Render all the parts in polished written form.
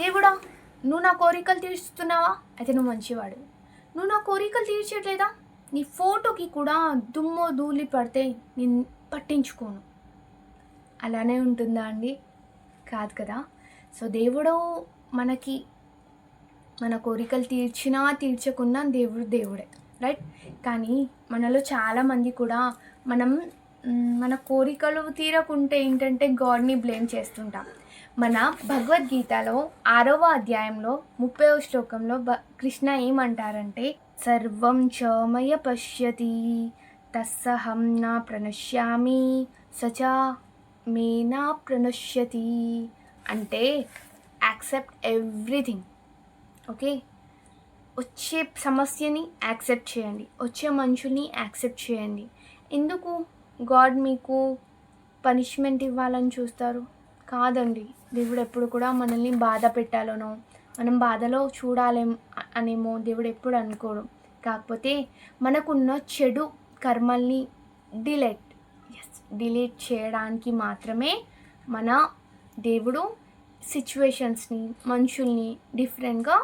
దేవుడా నువ్వు నా కోరికలు తీరుస్తున్నావా, అయితే నువ్వు మంచివాడు. నువ్వు నా కోరికలు తీర్చట్లేదా, నీ ఫోటోకి కూడా దుమ్ము ధూళి పడితే నేను పట్టించుకోను. అలానే ఉంటుందా అండి? కాదు కదా. సో దేవుడు మనకి మన కోరికలు తీర్చినా తీర్చకున్నా దేవుడు దేవుడే, రైట్. కానీ మనలో చాలామంది కూడా మన కోరికలు తీరకుంటే ఏంటంటే గాడ్ని బ్లేమ్ చేస్తుంటాం. మన భగవద్గీతలో 6వ అధ్యాయంలో 30వ శ్లోకంలో కృష్ణ ఏమంటారంటే, సర్వం చమయ పశ్యతి తస్సహం నా ప్రణశ్యామి సచా మే నా ప్రణశ్యతి. అంటే యాక్సెప్ట్ ఎవ్రీథింగ్. ఓకే, వచ్చే సమస్యని యాక్సెప్ట్ చేయండి, వచ్చే మనుషుల్ని యాక్సెప్ట్ చేయండి. ఎందుకు గాడ్ మీకు పనిష్మెంట్ ఇవ్వాలని చూస్తారు? కాదండి. దేవుడు ఎప్పుడు కూడా మనల్ని బాధ పెట్టాలనో మనం బాధలో చూడాలేం అనేమో దేవుడు ఎప్పుడు అనుకోడు. కాకపోతే మనకున్న చెడు కర్మల్ని డిలీట్ చేయడానికి మాత్రమే మన దేవుడు సిచ్యువేషన్స్ని మనుషుల్ని డిఫరెంట్గా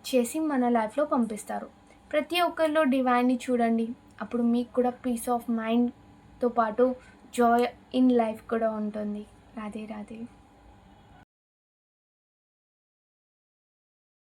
చేసి మన లైఫ్లో పంపిస్తారు. ప్రతి ఒక్కరిలో డివైన్ని చూడండి, అప్పుడు మీకు కూడా పీస్ ఆఫ్ మైండ్తో పాటు జాయ్ ఇన్ లైఫ్ కూడా ఉంటుంది. రాధే రాధే.